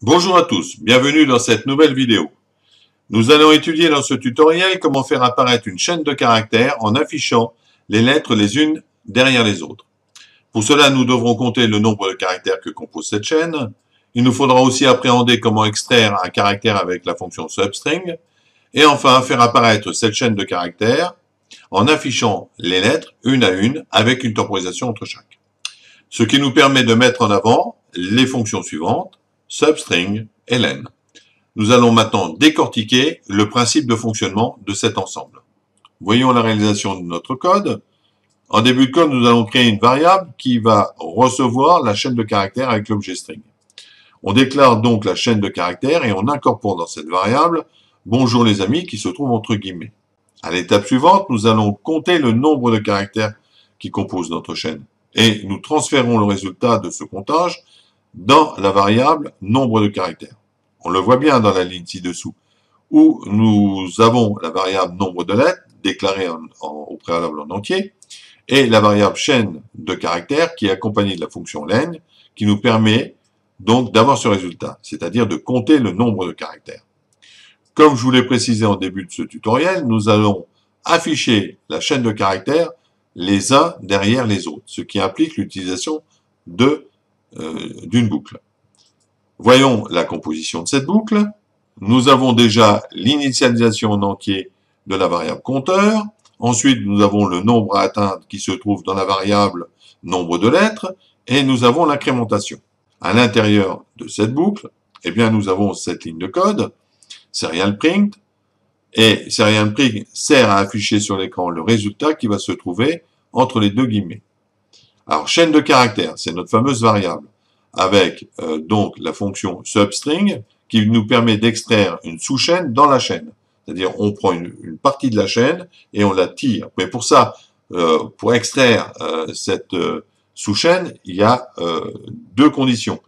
Bonjour à tous, bienvenue dans cette nouvelle vidéo. Nous allons étudier dans ce tutoriel comment faire apparaître une chaîne de caractères en affichant les lettres les unes derrière les autres. Pour cela, nous devrons compter le nombre de caractères que compose cette chaîne. Il nous faudra aussi appréhender comment extraire un caractère avec la fonction substring. Et enfin, faire apparaître cette chaîne de caractères en affichant les lettres une à une avec une temporisation entre chaque. Ce qui nous permet de mettre en avant les fonctions suivantes, substring et len. Nous allons maintenant décortiquer le principe de fonctionnement de cet ensemble. Voyons la réalisation de notre code. En début de code, nous allons créer une variable qui va recevoir la chaîne de caractères avec l'objet string. On déclare donc la chaîne de caractères et on incorpore dans cette variable « Bonjour les amis » qui se trouve entre guillemets. À l'étape suivante, nous allons compter le nombre de caractères qui composent notre chaîne et nous transférons le résultat de ce comptage dans la variable nombre de caractères. On le voit bien dans la ligne ci-dessous, où nous avons la variable nombre de lettres, déclarée au préalable en entier, et la variable chaîne de caractères qui est accompagnée de la fonction len, qui nous permet donc d'avoir ce résultat, c'est-à-dire de compter le nombre de caractères. Comme je vous l'ai précisé en début de ce tutoriel, nous allons afficher la chaîne de caractères les uns derrière les autres, ce qui implique l'utilisation d'une boucle. Voyons la composition de cette boucle. Nous avons déjà l'initialisation en entier de la variable compteur. Ensuite, nous avons le nombre à atteindre qui se trouve dans la variable nombre de lettres. Et nous avons l'incrémentation. À l'intérieur de cette boucle, eh bien, nous avons cette ligne de code, serial print. Et serial print sert à afficher sur l'écran le résultat qui va se trouver entre les deux guillemets. Alors, chaîne de caractères, c'est notre fameuse variable, avec donc la fonction substring, qui nous permet d'extraire une sous-chaîne dans la chaîne. C'est-à-dire, on prend une partie de la chaîne et on la tire. Mais pour ça, pour extraire cette sous-chaîne, il y a deux conditions.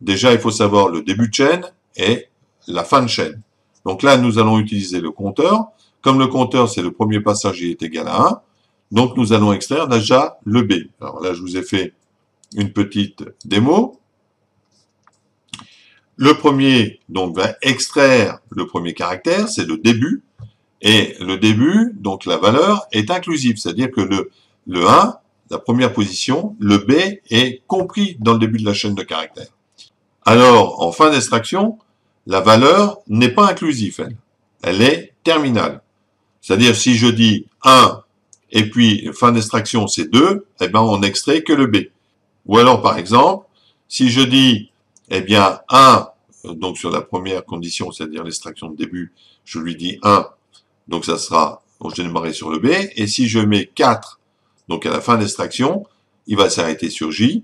Déjà, il faut savoir le début de chaîne et la fin de chaîne. Donc là, nous allons utiliser le compteur. Comme le compteur, c'est le premier passage, il est égal à 1. Donc, nous allons extraire déjà le B. Alors là, je vous ai fait une petite démo. Le premier, donc, va extraire le premier caractère, c'est le début. Et le début, donc la valeur, est inclusive. C'est-à-dire que le 1, la première position, le B est compris dans le début de la chaîne de caractères. Alors, en fin d'extraction, la valeur n'est pas inclusive, elle. Elle est terminale. C'est-à-dire, si je dis 1, et puis fin d'extraction c'est 2, eh ben on n'extrait que le B. Ou alors par exemple, si je dis eh bien 1, donc sur la première condition, c'est-à-dire l'extraction de début, je lui dis 1, donc ça sera, donc je vais démarrer sur le B, et si je mets 4, donc à la fin d'extraction, il va s'arrêter sur J,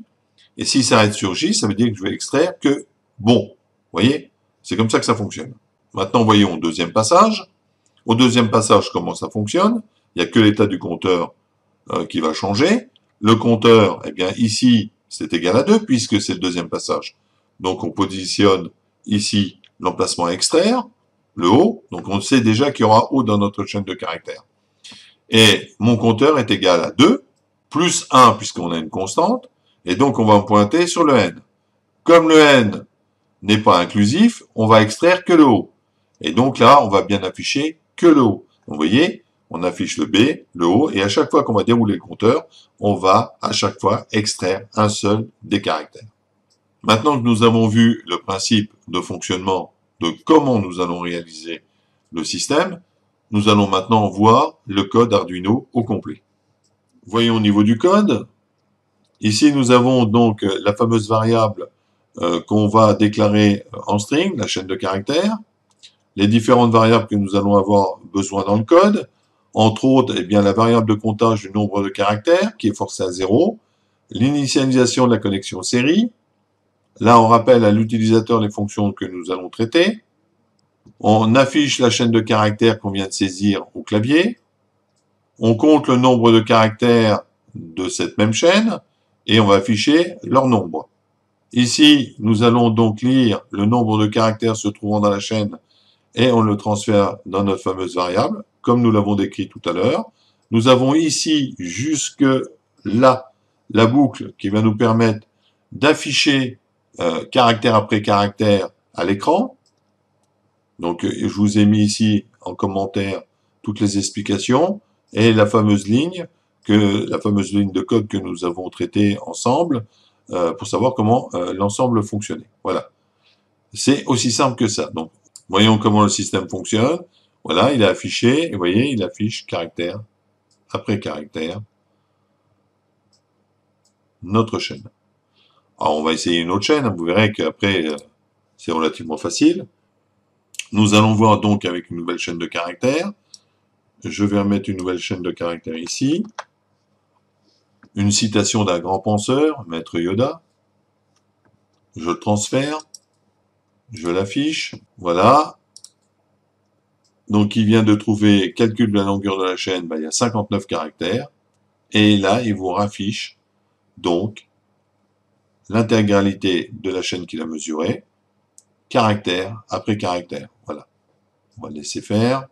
et s'il s'arrête sur J, ça veut dire que je vais extraire que bon. Vous voyez? C'est comme ça que ça fonctionne. Maintenant, voyons au deuxième passage. Au deuxième passage, comment ça fonctionne? Il n'y a que l'état du compteur qui va changer. Le compteur, eh bien ici, c'est égal à 2 puisque c'est le deuxième passage. Donc on positionne ici l'emplacement à extraire, le haut. Donc on sait déjà qu'il y aura haut dans notre chaîne de caractères. Et mon compteur est égal à 2 plus 1 puisqu'on a une constante. Et donc on va pointer sur le n. Comme le n n'est pas inclusif, on va extraire que le haut. Et donc là, on va bien afficher que le haut. Donc, vous voyez, on affiche le B, le haut, et à chaque fois qu'on va dérouler le compteur, on va à chaque fois extraire un seul des caractères. Maintenant que nous avons vu le principe de fonctionnement de comment nous allons réaliser le système, nous allons maintenant voir le code Arduino au complet. Voyons au niveau du code. Ici, nous avons donc la fameuse variable qu'on va déclarer en string, la chaîne de caractères. Les différentes variables que nous allons avoir besoin dans le code, entre autres, eh bien, la variable de comptage du nombre de caractères, qui est forcée à 0, l'initialisation de la connexion série, là on rappelle à l'utilisateur les fonctions que nous allons traiter, on affiche la chaîne de caractères qu'on vient de saisir au clavier, on compte le nombre de caractères de cette même chaîne, et on va afficher leur nombre. Ici, nous allons donc lire le nombre de caractères se trouvant dans la chaîne et on le transfère dans notre fameuse variable, comme nous l'avons décrit tout à l'heure. Nous avons ici, jusque là, la boucle qui va nous permettre d'afficher caractère après caractère à l'écran. Donc, je vous ai mis ici en commentaire toutes les explications et la fameuse ligne de code que nous avons traitée ensemble pour savoir comment l'ensemble fonctionnait. Voilà. C'est aussi simple que ça. Donc, voyons comment le système fonctionne. Voilà, il est affiché. Et vous voyez, il affiche caractère après caractère notre chaîne. Alors, on va essayer une autre chaîne. Vous verrez qu'après, c'est relativement facile. Nous allons voir donc avec une nouvelle chaîne de caractères. Je vais remettre une nouvelle chaîne de caractères ici. Une citation d'un grand penseur, Maître Yoda. Je le transfère. Je l'affiche. Voilà. Donc, il vient de trouver calcul de la longueur de la chaîne. Ben, il y a 59 caractères. Et là, il vous raffiche donc l'intégralité de la chaîne qu'il a mesurée, caractère après caractère. Voilà. On va le laisser faire.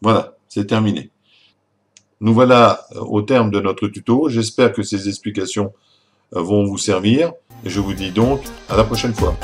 Voilà, c'est terminé. Nous voilà au terme de notre tuto. J'espère que ces explications vont vous servir. Et je vous dis donc à la prochaine fois.